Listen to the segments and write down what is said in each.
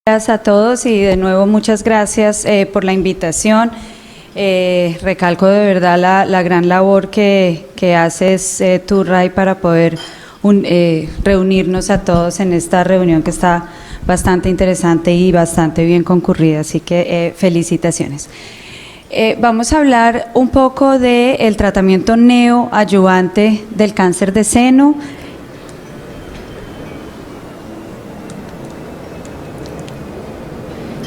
Gracias a todos y de nuevo muchas gracias por la invitación. Recalco de verdad la gran labor que haces tú, Ray, para poder reunirnos a todos en esta reunión que está bastante interesante y bastante bien concurrida, así que felicitaciones. Vamos a hablar un poco del tratamiento neoadyuvante del cáncer de seno.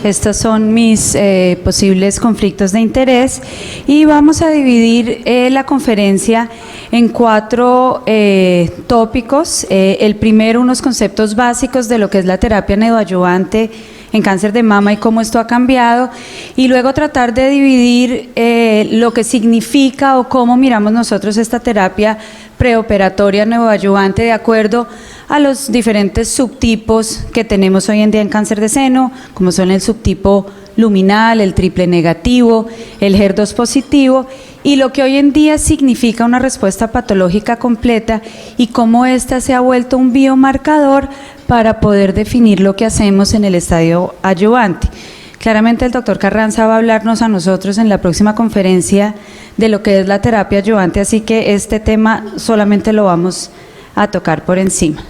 Estos son mis posibles conflictos de interés y vamos a dividir la conferencia en 4 tópicos. El primero, unos conceptos básicos de lo que es la terapia neoadyuvante en cáncer de mama y cómo esto ha cambiado, y luego tratar de dividir lo que significa o cómo miramos nosotros esta terapia preoperatoria neoadyuvante de acuerdo a los diferentes subtipos que tenemos hoy en día en cáncer de seno, como son el subtipo luminal, el triple negativo, el HER2 positivo, y lo que hoy en día significa una respuesta patológica completa y cómo ésta se ha vuelto un biomarcador para poder definir lo que hacemos en el estadio adyuvante. Claramente el doctor Carranza va a hablarnos a nosotros en la próxima conferencia de lo que es la terapia adyuvante, así que este tema solamente lo vamos a tocar por encima.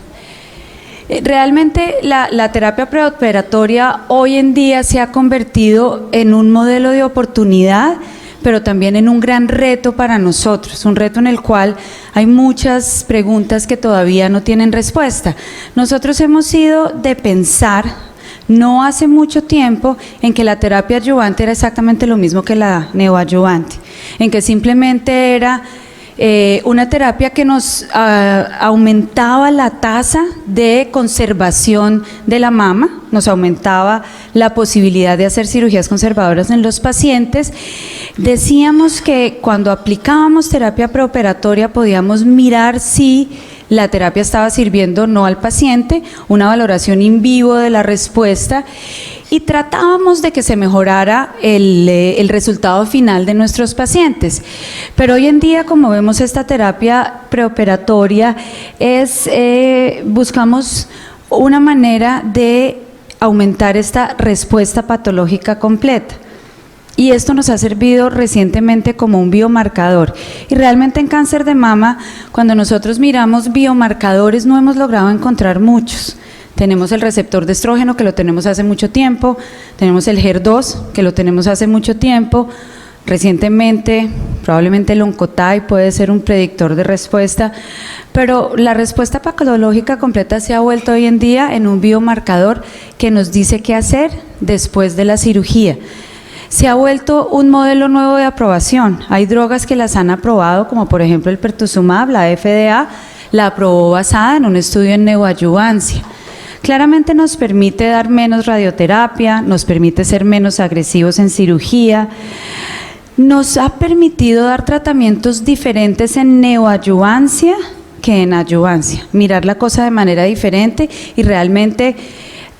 Realmente la terapia preoperatoria hoy en día se ha convertido en un modelo de oportunidad, pero también en un gran reto para nosotros, un reto en el cual hay muchas preguntas que todavía no tienen respuesta. Nosotros hemos ido de pensar no hace mucho tiempo en que la terapia adyuvante era exactamente lo mismo que la neoadyuvante, en que simplemente era una terapia que nos aumentaba la tasa de conservación de la mama, nos aumentaba la posibilidad de hacer cirugías conservadoras en los pacientes. Decíamos que cuando aplicábamos terapia preoperatoria podíamos mirar si la terapia estaba sirviendo o no al paciente, una valoración in vivo de la respuesta, y tratábamos de que se mejorara el resultado final de nuestros pacientes. Pero hoy en día, como vemos, esta terapia preoperatoria buscamos una manera de aumentar esta respuesta patológica completa. Y esto nos ha servido recientemente como un biomarcador. Y realmente en cáncer de mama, cuando nosotros miramos biomarcadores, no hemos logrado encontrar muchos. Tenemos el receptor de estrógeno, que lo tenemos hace mucho tiempo, tenemos el HER2, que lo tenemos hace mucho tiempo. Recientemente, probablemente el Oncotype puede ser un predictor de respuesta, pero la respuesta patológica completa se ha vuelto hoy en día en un biomarcador que nos dice qué hacer después de la cirugía. Se ha vuelto un modelo nuevo de aprobación. Hay drogas que las han aprobado, como por ejemplo el pertuzumab, la FDA, la aprobó basada en un estudio en neoadyuvancia. Claramente nos permite dar menos radioterapia, nos permite ser menos agresivos en cirugía, nos ha permitido dar tratamientos diferentes en neoadyuvancia que en adyuvancia, mirar la cosa de manera diferente, y realmente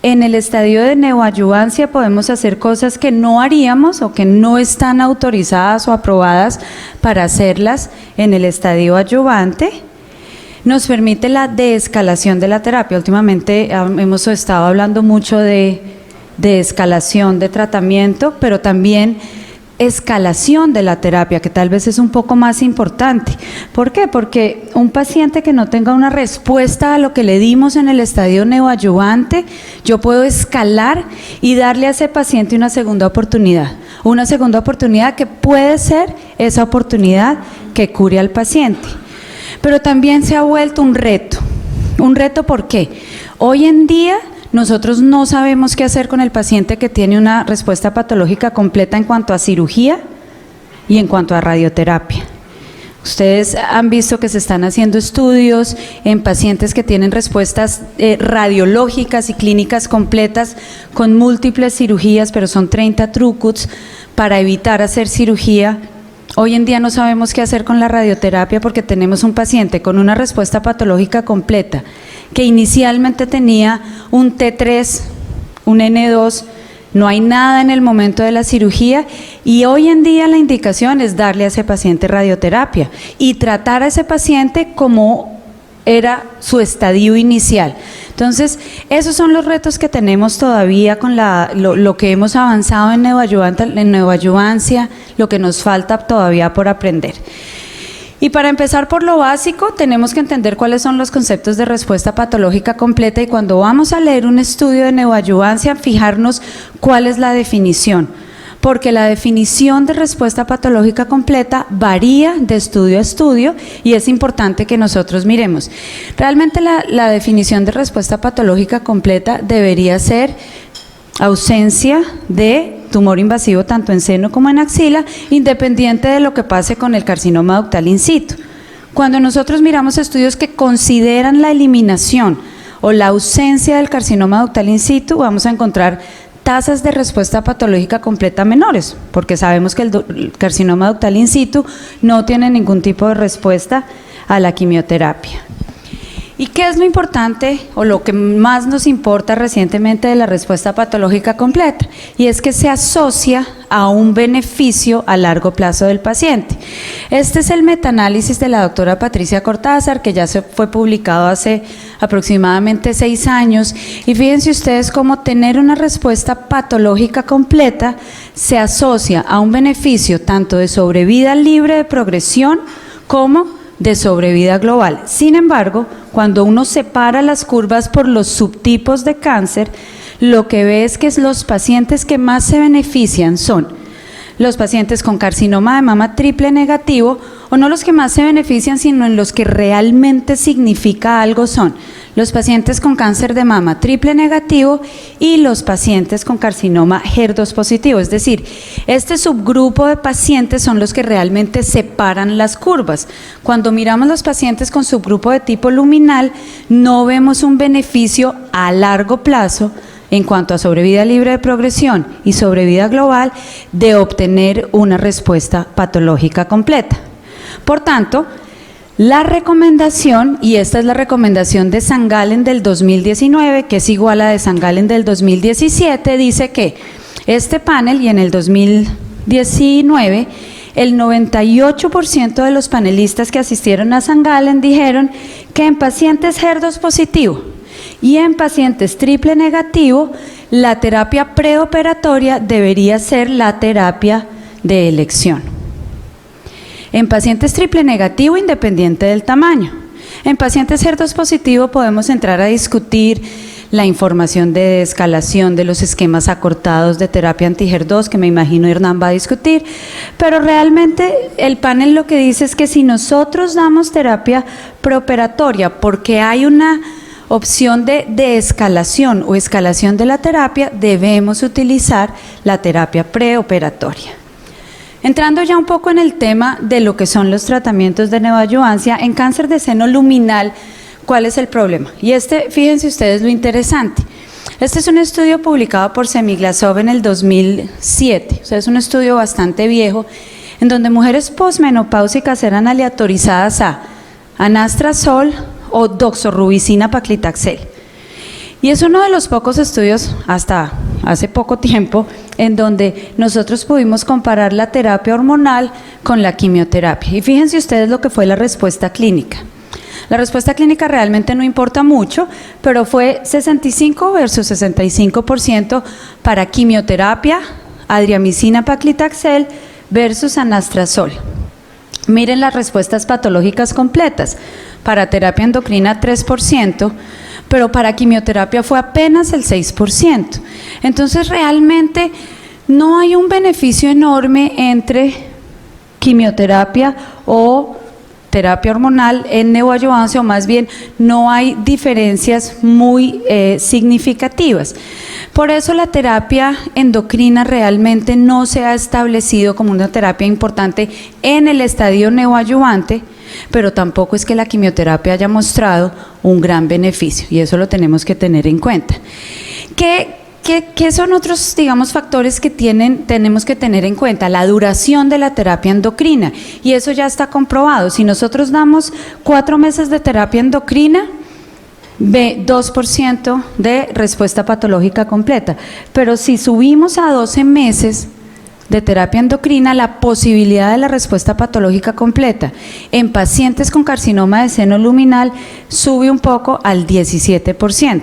en el estadio de neoadyuvancia podemos hacer cosas que no haríamos o que no están autorizadas o aprobadas para hacerlas en el estadio adyuvante. Nos permite la deescalación de la terapia. Últimamente hemos estado hablando mucho de escalación de tratamiento, pero también escalación de la terapia, que tal vez es un poco más importante. ¿Por qué? Porque un paciente que no tenga una respuesta a lo que le dimos en el estadio neoadyuvante, yo puedo escalar y darle a ese paciente una segunda oportunidad que puede ser esa oportunidad que cure al paciente. Pero también se ha vuelto un reto. ¿Un reto por qué? Hoy en día nosotros no sabemos qué hacer con el paciente que tiene una respuesta patológica completa en cuanto a cirugía y en cuanto a radioterapia. Ustedes han visto que se están haciendo estudios en pacientes que tienen respuestas radiológicas y clínicas completas con múltiples cirugías, pero son 30 trucuts para evitar hacer cirugía. Hoy en día no sabemos qué hacer con la radioterapia porque tenemos un paciente con una respuesta patológica completa que inicialmente tenía un T3, un N2, no hay nada en el momento de la cirugía, y hoy en día la indicación es darle a ese paciente radioterapia y tratar a ese paciente como era su estadio inicial. Entonces, esos son los retos que tenemos todavía con lo que hemos avanzado en neoadyuvancia, lo que nos falta todavía por aprender. Y para empezar por lo básico, tenemos que entender cuáles son los conceptos de respuesta patológica completa, y cuando vamos a leer un estudio de neoadyuvancia, fijarnos cuál es la definición, porque la definición de respuesta patológica completa varía de estudio a estudio y es importante que nosotros miremos. Realmente la definición de respuesta patológica completa debería ser ausencia de tumor invasivo tanto en seno como en axila, independiente de lo que pase con el carcinoma ductal in situ. Cuando nosotros miramos estudios que consideran la eliminación o la ausencia del carcinoma ductal in situ, vamos a encontrar tasas de respuesta patológica completa menores, porque sabemos que el carcinoma ductal in situ no tiene ningún tipo de respuesta a la quimioterapia. ¿Y qué es lo importante o lo que más nos importa recientemente de la respuesta patológica completa? Y es que se asocia a un beneficio a largo plazo del paciente. Este es el metaanálisis de la doctora Patricia Cortázar, que ya fue publicado hace aproximadamente 6 años, y fíjense ustedes cómo tener una respuesta patológica completa se asocia a un beneficio tanto de sobrevida libre de progresión como de sobrevida global. Sin embargo, cuando uno separa las curvas por los subtipos de cáncer, lo que ve es que los pacientes que más se benefician son los pacientes con carcinoma de mama triple negativo, o no los que más se benefician, sino en los que realmente significa algo son los pacientes con cáncer de mama triple negativo y los pacientes con carcinoma HER2 positivo. Es decir, este subgrupo de pacientes son los que realmente separan las curvas. Cuando miramos los pacientes con subgrupo de tipo luminal, no vemos un beneficio a largo plazo en cuanto a sobrevida libre de progresión y sobrevida global de obtener una respuesta patológica completa. Por tanto, la recomendación, y esta es la recomendación de San Galen del 2019, que es igual a la de San Galen del 2017, dice que este panel, y en el 2019, el 98% de los panelistas que asistieron a San Galen dijeron que en pacientes HER2 positivo y en pacientes triple negativo, la terapia preoperatoria debería ser la terapia de elección. En pacientes triple negativo, independiente del tamaño. En pacientes HER2 positivo podemos entrar a discutir la información de escalación de los esquemas acortados de terapia anti-HER2, que me imagino Hernán va a discutir, pero realmente el panel lo que dice es que si nosotros damos terapia preoperatoria porque hay una opción de escalación o escalación de la terapia, debemos utilizar la terapia preoperatoria. Entrando ya un poco en el tema de lo que son los tratamientos de neoadyuvancia, en cáncer de seno luminal, ¿cuál es el problema? Y fíjense ustedes lo interesante. Este es un estudio publicado por Semiglasov en el 2007, o sea, es un estudio bastante viejo, en donde mujeres posmenopáusicas eran aleatorizadas a anastrozol o doxorubicina paclitaxel. Y es uno de los pocos estudios, hasta hace poco tiempo, en donde nosotros pudimos comparar la terapia hormonal con la quimioterapia. Y fíjense ustedes lo que fue la respuesta clínica. La respuesta clínica realmente no importa mucho, pero fue 65 versus 65% para quimioterapia, adriamicina paclitaxel versus anastrozol. Miren las respuestas patológicas completas. Para terapia endocrina 3%, pero para quimioterapia fue apenas el 6%. Entonces realmente no hay un beneficio enorme entre quimioterapia o terapia hormonal en neoadyuvancia, o más bien no hay diferencias muy significativas. Por eso la terapia endocrina realmente no se ha establecido como una terapia importante en el estadio neoadyuvante, pero tampoco es que la quimioterapia haya mostrado un gran beneficio, y eso lo tenemos que tener en cuenta. ¿Qué son otros, digamos, factores que tenemos que tener en cuenta? La duración de la terapia endocrina, y eso ya está comprobado. Si nosotros damos 4 meses de terapia endocrina, 2% de respuesta patológica completa, pero si subimos a 12 meses, de terapia endocrina, la posibilidad de la respuesta patológica completa en pacientes con carcinoma de seno luminal sube un poco al 17%.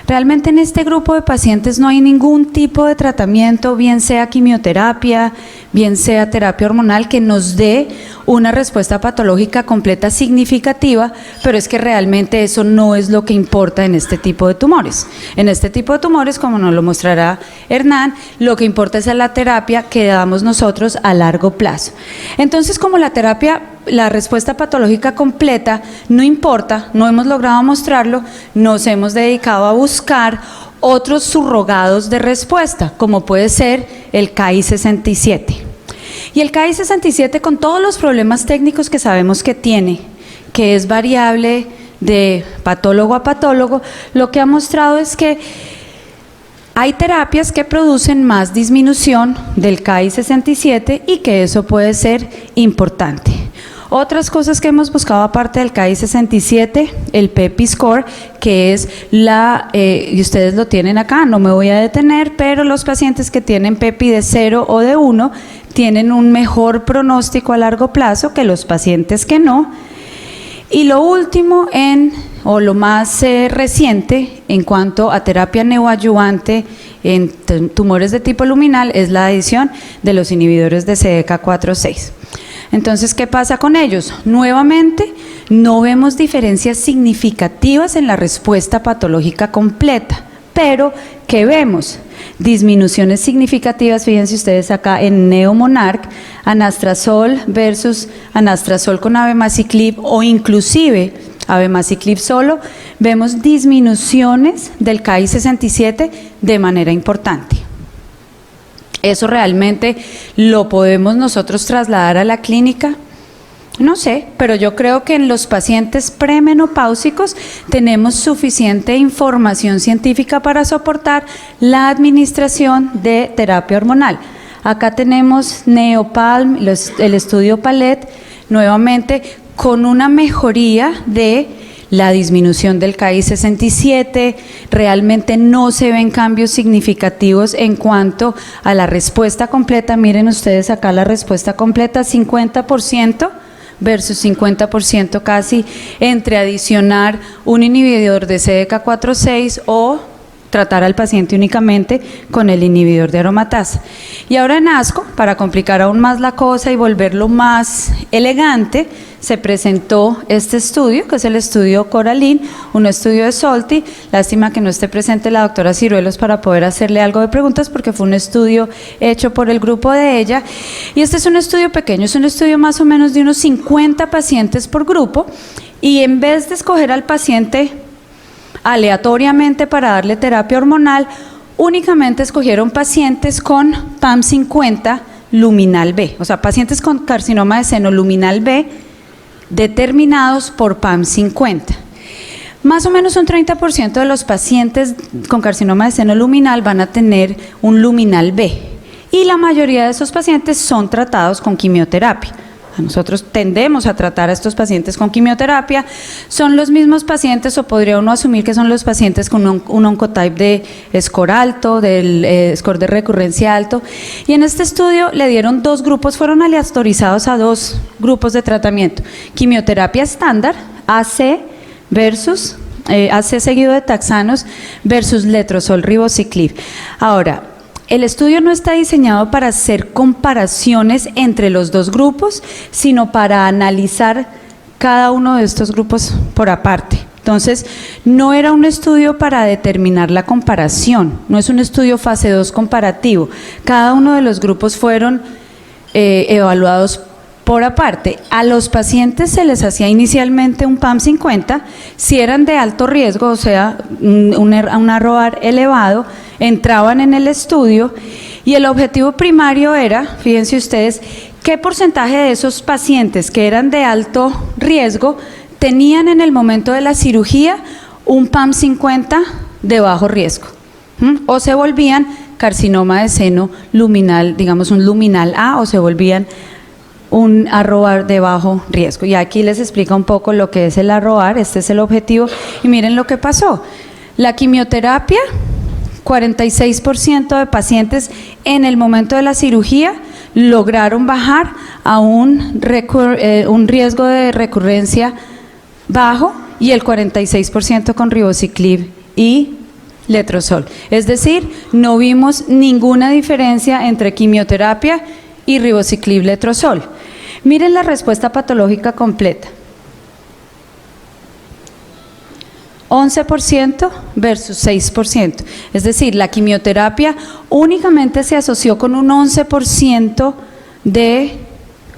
Realmente en este grupo de pacientes no hay ningún tipo de tratamiento, bien sea quimioterapia, bien sea terapia hormonal, que nos dé una respuesta patológica completa significativa, pero es que realmente eso no es lo que importa en este tipo de tumores. En este tipo de tumores, como nos lo mostrará Hernán, lo que importa es la terapia que damos nosotros a largo plazo. Entonces, como la terapia, la respuesta patológica completa no importa, no hemos logrado mostrarlo, nos hemos dedicado a buscar otros surrogados de respuesta, como puede ser el Ki-67. Y el Ki-67, con todos los problemas técnicos que sabemos que tiene, que es variable de patólogo a patólogo, lo que ha mostrado es que hay terapias que producen más disminución del Ki-67 y que eso puede ser importante. Otras cosas que hemos buscado aparte del Ki-67, el PEPI score, que es y ustedes lo tienen acá, no me voy a detener, pero los pacientes que tienen PEPI de 0 o de 1 tienen un mejor pronóstico a largo plazo que los pacientes que no. Y lo último o lo más reciente en cuanto a terapia neoadyuvante en tumores de tipo luminal es la adición de los inhibidores de CDK4/6. Entonces, ¿qué pasa con ellos? Nuevamente, no vemos diferencias significativas en la respuesta patológica completa, pero ¿qué vemos? Disminuciones significativas, fíjense ustedes acá en NeoMonarch, anastrozol versus anastrozol con abemaciclib o inclusive abemaciclib solo, vemos disminuciones del Ki-67 de manera importante. ¿Eso realmente lo podemos nosotros trasladar a la clínica? No sé, pero yo creo que en los pacientes premenopáusicos tenemos suficiente información científica para soportar la administración de terapia hormonal. Acá tenemos Neopalm, el estudio Palet, nuevamente con una mejoría de la disminución del Ki-67, realmente no se ven cambios significativos en cuanto a la respuesta completa. Miren ustedes acá la respuesta completa, 50% versus 50% casi, entre adicionar un inhibidor de CDK4/6 o tratar al paciente únicamente con el inhibidor de aromatasa. Y ahora en ASCO, para complicar aún más la cosa y volverlo más elegante, se presentó este estudio, que es el estudio Coraline, un estudio de Solti. Lástima que no esté presente la doctora Ciruelos para poder hacerle algo de preguntas, porque fue un estudio hecho por el grupo de ella. Y este es un estudio pequeño, es un estudio más o menos de unos 50 pacientes por grupo, y en vez de escoger al paciente aleatoriamente para darle terapia hormonal, únicamente escogieron pacientes con PAM50 luminal B, o sea, pacientes con carcinoma de seno luminal B determinados por PAM50. Más o menos un 30% de los pacientes con carcinoma de seno luminal van a tener un luminal B y la mayoría de esos pacientes son tratados con quimioterapia. Nosotros tendemos a tratar a estos pacientes con quimioterapia, son los mismos pacientes, o podría uno asumir que son los pacientes con un oncotype de score alto, del score de recurrencia alto, y en este estudio le dieron dos grupos, fueron aleatorizados a dos grupos de tratamiento: quimioterapia estándar, AC versus AC seguido de taxanos versus letrozol ribociclib. Ahora, el estudio no está diseñado para hacer comparaciones entre los dos grupos, sino para analizar cada uno de estos grupos por aparte. Entonces, no era un estudio para determinar la comparación, no es un estudio fase 2 comparativo. Cada uno de los grupos fueron evaluados por aparte. A los pacientes se les hacía inicialmente un PAM50, si eran de alto riesgo, o sea, un ROR elevado, entraban en el estudio y el objetivo primario era, fíjense ustedes, qué porcentaje de esos pacientes que eran de alto riesgo tenían en el momento de la cirugía un PAM50 de bajo riesgo, o se volvían carcinoma de seno luminal, digamos un luminal A, o se volvían un ROR de bajo riesgo. Y aquí les explica un poco lo que es el ROR, este es el objetivo, y miren lo que pasó. La quimioterapia, 46% de pacientes en el momento de la cirugía lograron bajar a un riesgo de recurrencia bajo, y el 46% con ribociclib y letrozol. Es decir, no vimos ninguna diferencia entre quimioterapia y ribociclib letrozol. Miren la respuesta patológica completa. 11% versus 6%. Es decir, la quimioterapia únicamente se asoció con un 11% de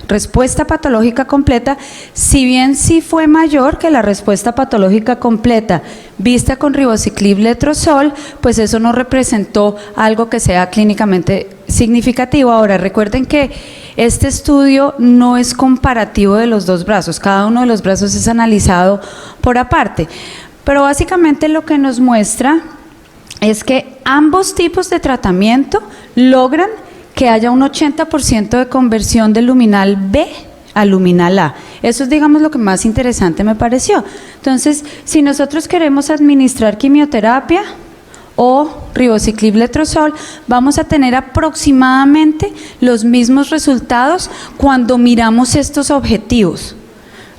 respuesta patológica completa, si bien sí fue mayor que la respuesta patológica completa vista con ribociclib letrozol, pues eso no representó algo que sea clínicamente significativo. Ahora, recuerden que este estudio no es comparativo de los dos brazos, cada uno de los brazos es analizado por aparte, pero básicamente lo que nos muestra es que ambos tipos de tratamiento logran que haya un 80% de conversión de luminal B a luminal A. Eso es, digamos, lo que más interesante me pareció. Entonces, si nosotros queremos administrar quimioterapia o ribociclib letrozol, vamos a tener aproximadamente los mismos resultados cuando miramos estos objetivos.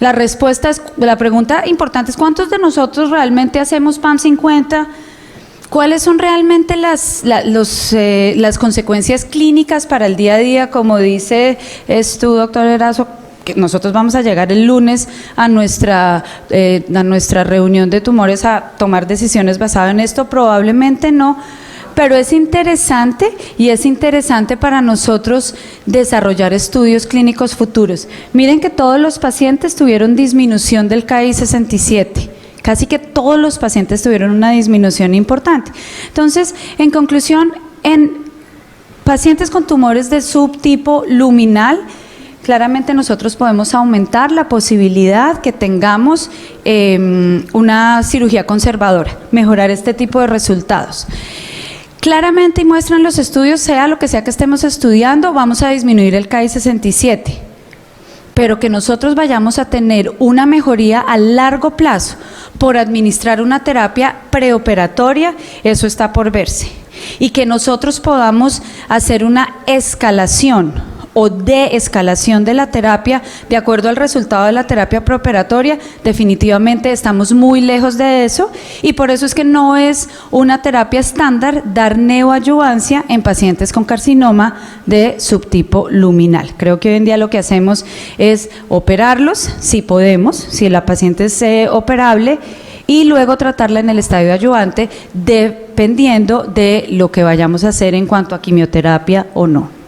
La respuesta es, la pregunta importante es: ¿cuántos de nosotros realmente hacemos PAM50? ¿Cuáles son realmente las consecuencias clínicas para el día a día? Como dice tú, doctor Erazo, que nosotros vamos a llegar el lunes a nuestra reunión de tumores a tomar decisiones basadas en esto. Probablemente no, pero es interesante, y es interesante para nosotros desarrollar estudios clínicos futuros. Miren que todos los pacientes tuvieron disminución del KI67. Casi que todos los pacientes tuvieron una disminución importante. Entonces, en conclusión, en pacientes con tumores de subtipo luminal, claramente nosotros podemos aumentar la posibilidad que tengamos una cirugía conservadora, mejorar este tipo de resultados. Claramente, y muestran los estudios, sea lo que sea que estemos estudiando, vamos a disminuir el KI67. Pero que nosotros vayamos a tener una mejoría a largo plazo por administrar una terapia preoperatoria, eso está por verse. Y que nosotros podamos hacer una escalación o deescalación de la terapia de acuerdo al resultado de la terapia preoperatoria, definitivamente estamos muy lejos de eso, y por eso es que no es una terapia estándar dar neoadyuvancia en pacientes con carcinoma de subtipo luminal. Creo que hoy en día lo que hacemos es operarlos, si podemos, si la paciente es operable, y luego tratarla en el estadio adyuvante, dependiendo de lo que vayamos a hacer en cuanto a quimioterapia o no.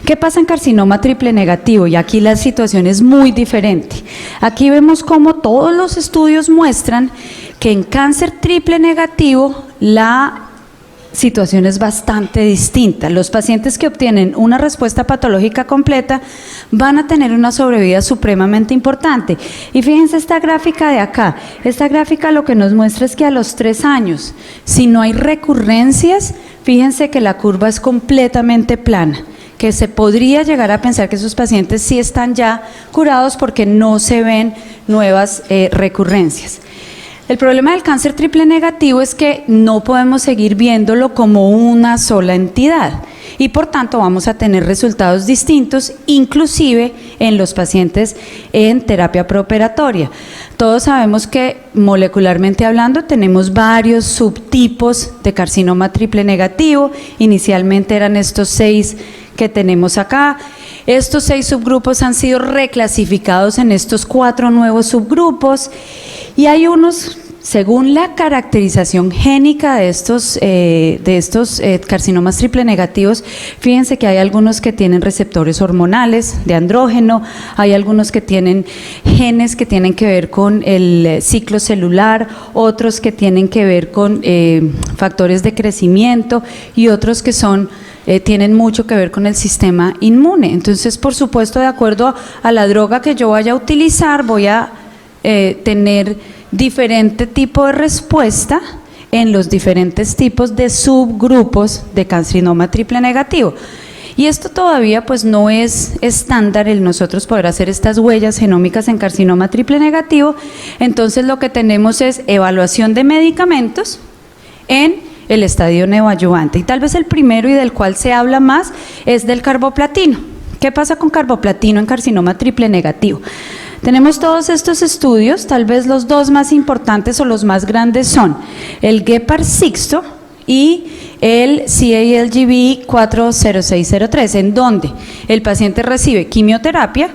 ¿Qué pasa en carcinoma triple negativo? Y aquí la situación es muy diferente. Aquí vemos cómo todos los estudios muestran que en cáncer triple negativo la situación es bastante distinta. Los pacientes que obtienen una respuesta patológica completa van a tener una sobrevida supremamente importante. Y fíjense esta gráfica de acá. Esta gráfica lo que nos muestra es que a los 3 años, si no hay recurrencias, fíjense que la curva es completamente plana, que se podría llegar a pensar que esos pacientes sí están ya curados porque no se ven nuevas recurrencias. El problema del cáncer triple negativo es que no podemos seguir viéndolo como una sola entidad y por tanto vamos a tener resultados distintos, inclusive en los pacientes en terapia preoperatoria. Todos sabemos que molecularmente hablando tenemos varios subtipos de carcinoma triple negativo. Inicialmente eran estos 6 que tenemos acá. Estos 6 subgrupos han sido reclasificados en estos 4 nuevos subgrupos, y hay unos, según la caracterización génica de estos carcinomas triple negativos, fíjense que hay algunos que tienen receptores hormonales de andrógeno, hay algunos que tienen genes que tienen que ver con el ciclo celular, otros que tienen que ver con factores de crecimiento, y otros que tienen mucho que ver con el sistema inmune. Entonces, por supuesto, de acuerdo a la droga que yo vaya a utilizar, voy a tener diferente tipo de respuesta en los diferentes tipos de subgrupos de carcinoma triple negativo. Y esto todavía pues no es estándar el nosotros poder hacer estas huellas genómicas en carcinoma triple negativo. Entonces lo que tenemos es evaluación de medicamentos en el estadio neoadyuvante. Y tal vez el primero y del cual se habla más es del carboplatino. ¿Qué pasa con carboplatino en carcinoma triple negativo? Tenemos todos estos estudios, tal vez los dos más importantes o los más grandes son el Gepard-Sixto y el CALGB 40603, en donde el paciente recibe quimioterapia.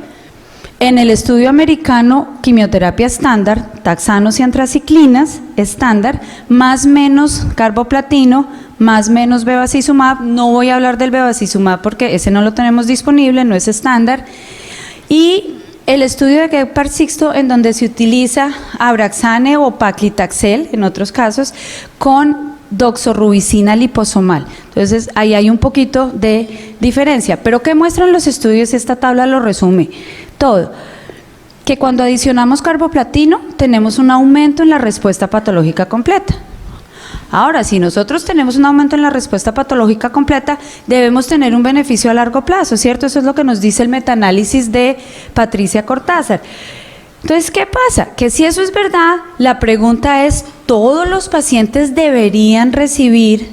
En el estudio americano, quimioterapia estándar, taxanos y antraciclinas estándar, más menos carboplatino, más menos bevacizumab. No voy a hablar del bevacizumab porque ese no lo tenemos disponible, no es estándar. Y el estudio de Gepard-Sixto, en donde se utiliza Abraxane o paclitaxel, en otros casos, con doxorubicina liposomal. Entonces, ahí hay un poquito de diferencia. Pero ¿qué muestran los estudios? Esta tabla lo resume todo. Que cuando adicionamos carboplatino, tenemos un aumento en la respuesta patológica completa. Ahora, si nosotros tenemos un aumento en la respuesta patológica completa, debemos tener un beneficio a largo plazo, ¿cierto? Eso es lo que nos dice el metaanálisis de Patricia Cortázar. Entonces, ¿qué pasa? Que si eso es verdad, la pregunta es, ¿todos los pacientes deberían recibir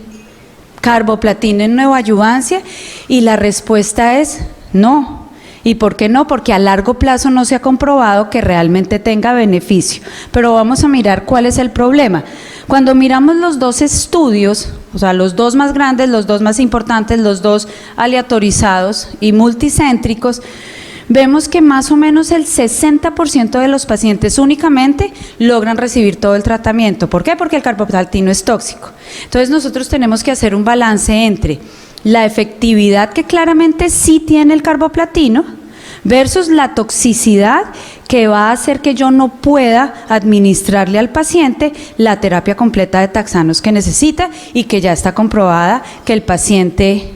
carboplatino en neoadyuvancia? Y la respuesta es no. ¿Y por qué no? Porque a largo plazo no se ha comprobado que realmente tenga beneficio. Pero vamos a mirar cuál es el problema. Cuando miramos los dos estudios, o sea, los dos más grandes, los dos más importantes, los dos aleatorizados y multicéntricos, vemos que más o menos el 60% de los pacientes únicamente logran recibir todo el tratamiento. ¿Por qué? Porque el carboplatino es tóxico. Entonces nosotros tenemos que hacer un balance entre la efectividad que claramente sí tiene el carboplatino versus la toxicidad que va a hacer que yo no pueda administrarle al paciente la terapia completa de taxanos que necesita y que ya está comprobada que el paciente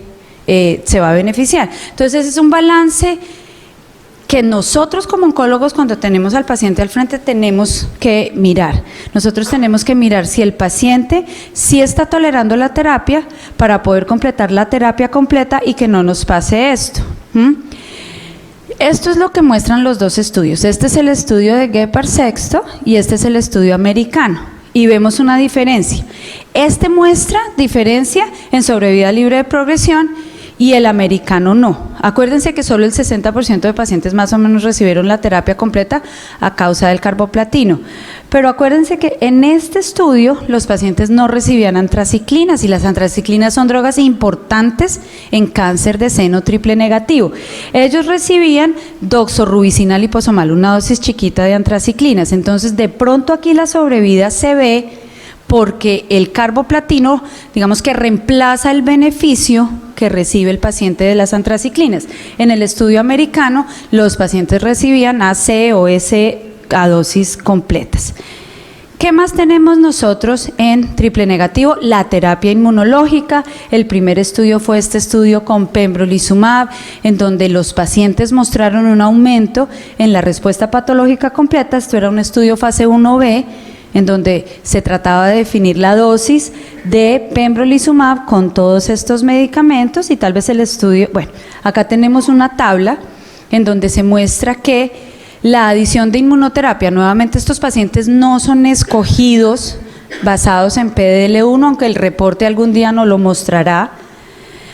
se va a beneficiar. Entonces es un balance que nosotros como oncólogos, cuando tenemos al paciente al frente, tenemos que mirar. Nosotros tenemos que mirar si el paciente sí está tolerando la terapia para poder completar la terapia completa y que no nos pase esto. Esto es lo que muestran los dos estudios. Este es el estudio de Gepard-Sixto y este es el estudio americano. Y vemos una diferencia. Este muestra diferencia en sobrevida libre de progresión y el americano no. Acuérdense que solo el 60% de pacientes más o menos recibieron la terapia completa a causa del carboplatino. Pero acuérdense que en este estudio los pacientes no recibían antraciclinas y las antraciclinas son drogas importantes en cáncer de seno triple negativo. Ellos recibían doxorubicina liposomal, una dosis chiquita de antraciclinas. Entonces, de pronto aquí la sobrevida se ve porque el carboplatino, digamos que reemplaza el beneficio que recibe el paciente de las antraciclinas. En el estudio americano, los pacientes recibían AC o S a dosis completas. ¿Qué más tenemos nosotros en triple negativo? La terapia inmunológica. El primer estudio fue este estudio con pembrolizumab, en donde los pacientes mostraron un aumento en la respuesta patológica completa. Esto era un estudio fase 1B, en donde se trataba de definir la dosis de pembrolizumab con todos estos medicamentos y tal vez el estudio, bueno, acá tenemos una tabla en donde se muestra que la adición de inmunoterapia, nuevamente estos pacientes no son escogidos basados en PDL1, aunque el reporte algún día nos lo mostrará,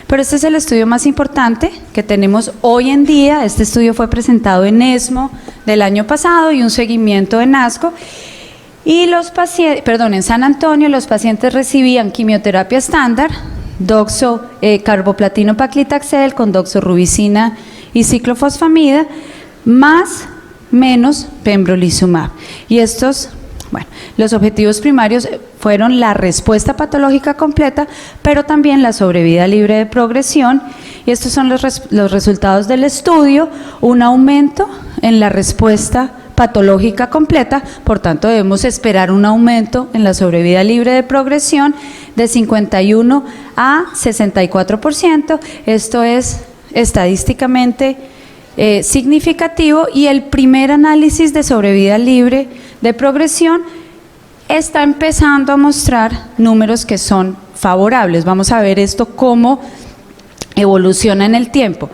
pero este es el estudio más importante que tenemos hoy en día. Este estudio fue presentado en ESMO del año pasado y un seguimiento en ASCO. Y los pacientes, en San Antonio los pacientes recibían quimioterapia estándar, carboplatino paclitaxel con doxorubicina y ciclofosfamida, más menos pembrolizumab. Y estos, bueno, los objetivos primarios fueron la respuesta patológica completa, pero también la sobrevida libre de progresión. Y estos son los resultados del estudio, un aumento en la respuesta patológica completa, por tanto debemos esperar un aumento en la sobrevida libre de progresión de 51 a 64%. Esto es estadísticamente significativo y el primer análisis de sobrevida libre de progresión está empezando a mostrar números que son favorables. Vamos a ver esto cómo evoluciona en el tiempo.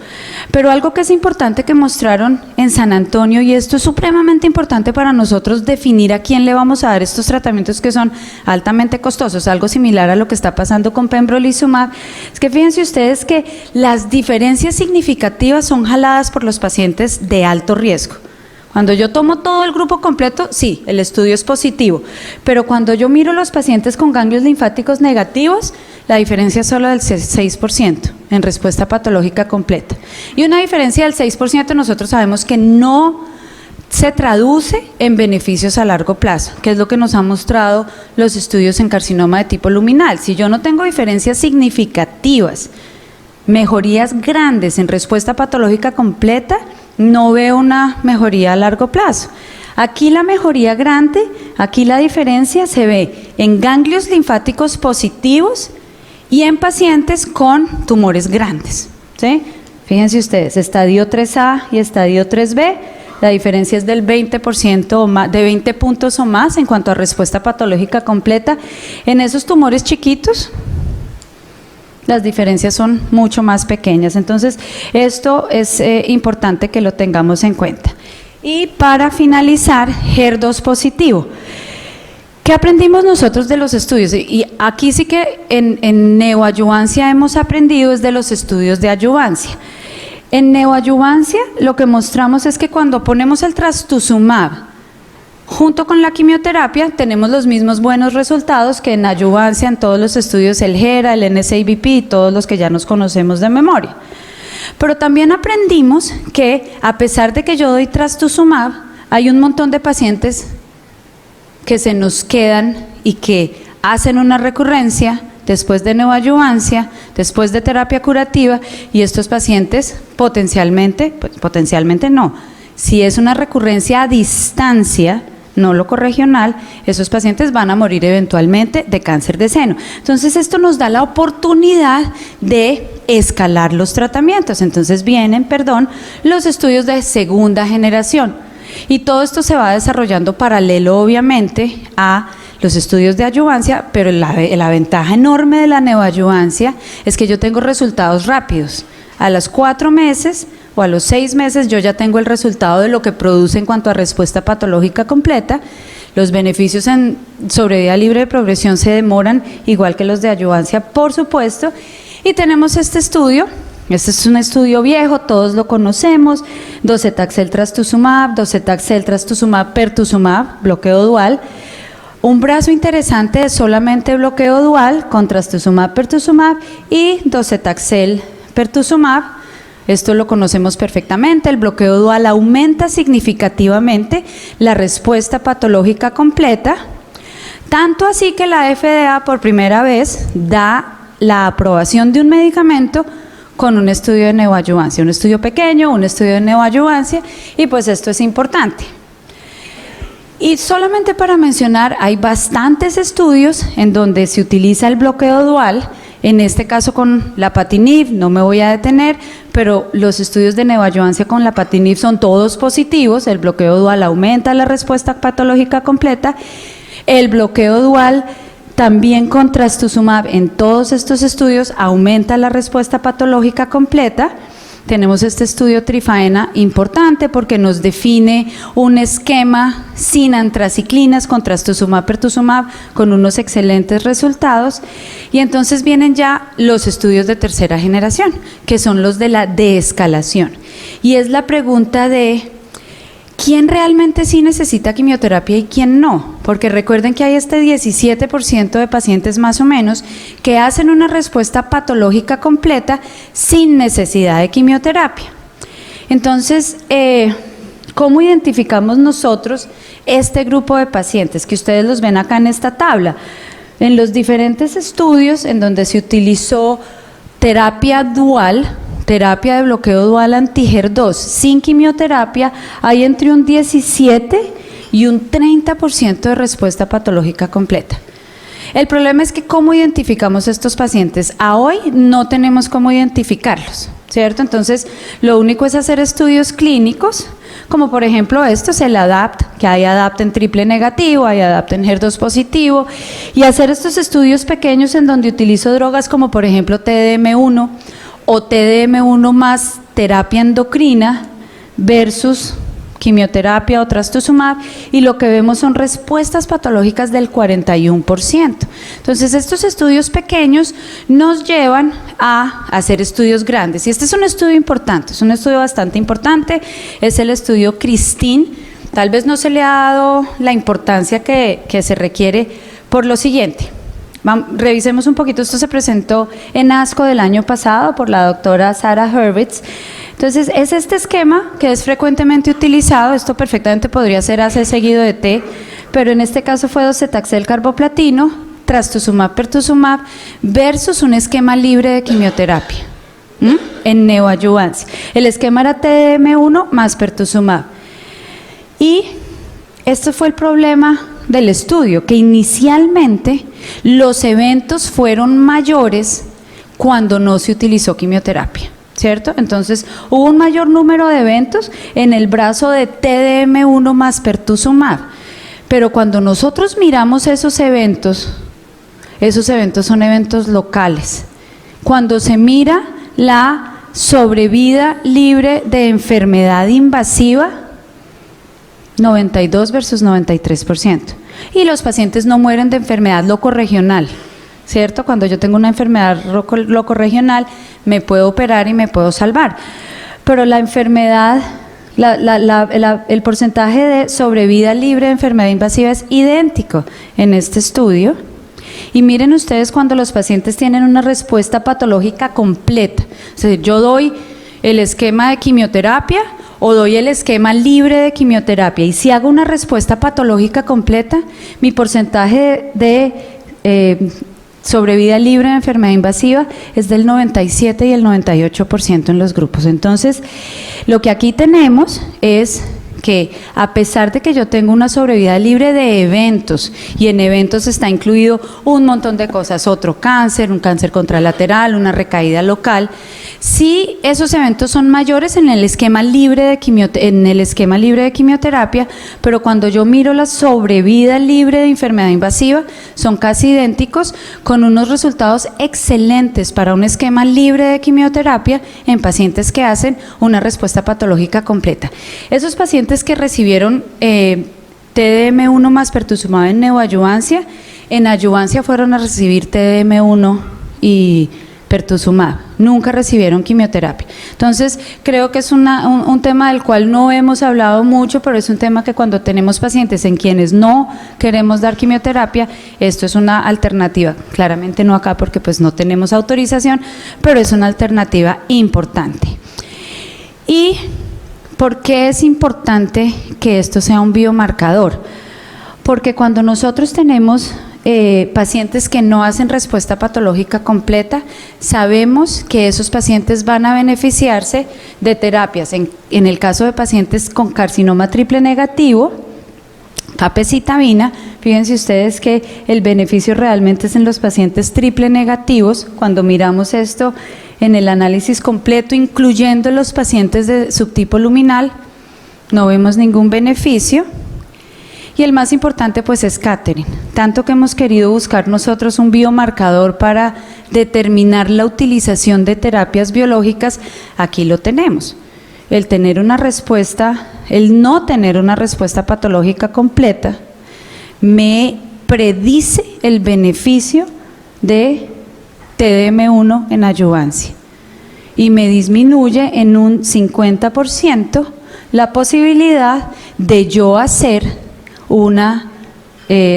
Pero algo que es importante que mostraron en San Antonio, y esto es supremamente importante para nosotros definir a quién le vamos a dar estos tratamientos que son altamente costosos, algo similar a lo que está pasando con pembrolizumab, es que fíjense ustedes que las diferencias significativas son jaladas por los pacientes de alto riesgo. Cuando yo tomo todo el grupo completo, sí, el estudio es positivo, pero cuando yo miro los pacientes con ganglios linfáticos negativos, la diferencia es solo del 6% en respuesta patológica completa. Y una diferencia del 6% nosotros sabemos que no se traduce en beneficios a largo plazo, que es lo que nos han mostrado los estudios en carcinoma de tipo luminal. Si yo no tengo diferencias significativas, mejorías grandes en respuesta patológica completa, no veo una mejoría a largo plazo. Aquí la mejoría grande, aquí la diferencia se ve en ganglios linfáticos positivos y en pacientes con tumores grandes, ¿sí? Fíjense ustedes, estadio 3A y estadio 3B, la diferencia es del 20% o más, de 20 puntos o más en cuanto a respuesta patológica completa. En esos tumores chiquitos, las diferencias son mucho más pequeñas. Entonces, esto es importante que lo tengamos en cuenta. Y para finalizar, HER2 positivo. ¿Qué aprendimos nosotros de los estudios? Y aquí sí que en neoadyuvancia hemos aprendido es de los estudios de adyuvancia. En neoadyuvancia lo que mostramos es que cuando ponemos el trastuzumab junto con la quimioterapia tenemos los mismos buenos resultados que en adyuvancia en todos los estudios, el HERA, el NSABP y todos los que ya nos conocemos de memoria. Pero también aprendimos que a pesar de que yo doy trastuzumab, hay un montón de pacientes que se nos quedan y que hacen una recurrencia después de neoadyuvancia, después de terapia curativa, y estos pacientes potencialmente, pues potencialmente no, si es una recurrencia a distancia, no locorregional, esos pacientes van a morir eventualmente de cáncer de seno. Entonces esto nos da la oportunidad de escalar los tratamientos. Entonces vienen, los estudios de segunda generación. Y todo esto se va desarrollando paralelo, obviamente, a los estudios de adyuvancia, pero la ventaja enorme de la neoadyuvancia es que yo tengo resultados rápidos. A los 4 meses o a los 6 meses yo ya tengo el resultado de lo que produce en cuanto a respuesta patológica completa. Los beneficios en sobrevida libre de progresión se demoran, igual que los de adyuvancia, por supuesto. Y tenemos este estudio. Este es un estudio viejo, todos lo conocemos, docetaxel trastuzumab, docetaxel trastuzumab pertuzumab, bloqueo dual. Un brazo interesante de solamente bloqueo dual con trastuzumab pertuzumab y docetaxel pertuzumab. Esto lo conocemos perfectamente, el bloqueo dual aumenta significativamente la respuesta patológica completa, tanto así que la FDA por primera vez da la aprobación de un medicamento con un estudio de neoadyuvancia, un estudio pequeño, un estudio de neoadyuvancia, y pues esto es importante. Y solamente para mencionar, hay bastantes estudios en donde se utiliza el bloqueo dual, en este caso con lapatinib, no me voy a detener, pero los estudios de neoadyuvancia con lapatinib son todos positivos, el bloqueo dual aumenta la respuesta patológica completa, el bloqueo dual también con trastuzumab en todos estos estudios aumenta la respuesta patológica completa. Tenemos este estudio Trifaena importante porque nos define un esquema sin antraciclinas con trastuzumab pertuzumab con unos excelentes resultados. Y entonces vienen ya los estudios de tercera generación, que son los de la deescalación. Y es la pregunta de ¿quién realmente sí necesita quimioterapia y quién no? Porque recuerden que hay este 17% de pacientes más o menos que hacen una respuesta patológica completa sin necesidad de quimioterapia. Entonces, ¿cómo identificamos nosotros este grupo de pacientes? Que ustedes los ven acá en esta tabla. En los diferentes estudios en donde se utilizó terapia dual, terapia de bloqueo dual anti-HER2 sin quimioterapia, hay entre un 17 y un 30% de respuesta patológica completa. El problema es que ¿cómo identificamos estos pacientes? A hoy no tenemos cómo identificarlos, ¿cierto? Entonces, lo único es hacer estudios clínicos, como por ejemplo estos, el ADAPT, que hay ADAPT en triple negativo, hay ADAPT en HER2 positivo, y hacer estos estudios pequeños en donde utilizo drogas como por ejemplo TDM1, o TDM1 más terapia endocrina versus quimioterapia o trastuzumab, y lo que vemos son respuestas patológicas del 41%. Entonces, estos estudios pequeños nos llevan a hacer estudios grandes, y este es un estudio importante, es un estudio bastante importante, es el estudio CRISTIN. Tal vez no se le ha dado la importancia que se requiere por lo siguiente. Revisemos un poquito, esto se presentó en ASCO del año pasado por la doctora Sarah Hurwitz. Entonces, es este esquema que es frecuentemente utilizado. Esto perfectamente podría ser AC seguido de T, pero en este caso fue docetaxel carboplatino, trastuzumab, pertuzumab, versus un esquema libre de quimioterapia en neoadyuvancia. El esquema era TDM1 más pertuzumab. Y esto fue el problema del estudio, que inicialmente los eventos fueron mayores cuando no se utilizó quimioterapia, ¿cierto? Entonces, hubo un mayor número de eventos en el brazo de TDM1 más pertuzumab, pero cuando nosotros miramos esos eventos son eventos locales. Cuando se mira la sobrevida libre de enfermedad invasiva, 92 versus 93%. Y los pacientes no mueren de enfermedad locorregional, ¿cierto? Cuando yo tengo una enfermedad locorregional, me puedo operar y me puedo salvar. Pero la enfermedad, el porcentaje de sobrevida libre de enfermedad invasiva es idéntico en este estudio. Y miren ustedes cuando los pacientes tienen una respuesta patológica completa. O sea, yo doy el esquema de quimioterapia o doy el esquema libre de quimioterapia, y si hago una respuesta patológica completa, mi porcentaje de sobrevida libre de enfermedad invasiva es del 97 y el 98% en los grupos. Entonces, lo que aquí tenemos es que a pesar de que yo tengo una sobrevida libre de eventos, y en eventos está incluido un montón de cosas, otro cáncer, un cáncer contralateral, una recaída local, sí esos eventos son mayores en el esquema libre de quimioterapia, pero cuando yo miro la sobrevida libre de enfermedad invasiva, son casi idénticos, con unos resultados excelentes para un esquema libre de quimioterapia en pacientes que hacen una respuesta patológica completa. Esos pacientes que recibieron TDM1 más pertuzumab en neoadyuvancia, en adyuvancia fueron a recibir TDM1 y pertuzumab, nunca recibieron quimioterapia. Entonces, creo que es un tema del cual no hemos hablado mucho, pero es un tema que cuando tenemos pacientes en quienes no queremos dar quimioterapia, esto es una alternativa, claramente no acá porque pues no tenemos autorización, pero es una alternativa importante. ¿Y por qué es importante que esto sea un biomarcador? Porque cuando nosotros tenemos pacientes que no hacen respuesta patológica completa, sabemos que esos pacientes van a beneficiarse de terapias. En el caso de pacientes con carcinoma triple negativo, capecitabina, fíjense ustedes que el beneficio realmente es en los pacientes triple negativos. Cuando miramos esto en el análisis completo, incluyendo los pacientes de subtipo luminal, no vemos ningún beneficio. Y el más importante pues es Catherine, tanto que hemos querido buscar nosotros un biomarcador para determinar la utilización de terapias biológicas, aquí lo tenemos. El tener una respuesta, el no tener una respuesta patológica completa, me predice el beneficio de TDM1 en adyuvancia y me disminuye en un 50% la posibilidad de yo hacer una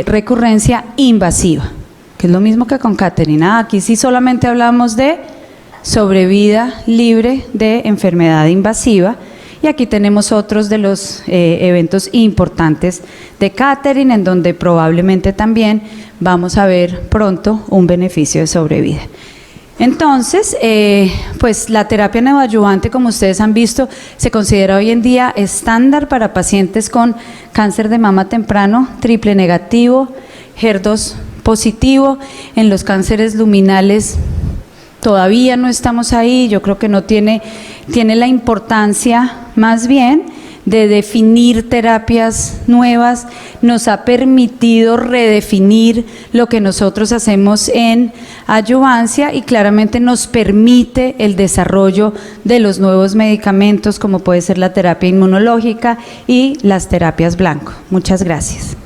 recurrencia invasiva, que es lo mismo que con Catherine. Aquí sí solamente hablamos de sobrevida libre de enfermedad invasiva, y aquí tenemos otros de los eventos importantes de Catherine, en donde probablemente también vamos a ver pronto un beneficio de sobrevida. Entonces, pues la terapia neoadyuvante, como ustedes han visto, se considera hoy en día estándar para pacientes con cáncer de mama temprano, triple negativo, HER2 positivo. En los cánceres luminales todavía no estamos ahí, yo creo que no tiene la importancia más bien de definir terapias nuevas, nos ha permitido redefinir lo que nosotros hacemos en adyuvancia y claramente nos permite el desarrollo de los nuevos medicamentos como puede ser la terapia inmunológica y las terapias blanco. Muchas gracias.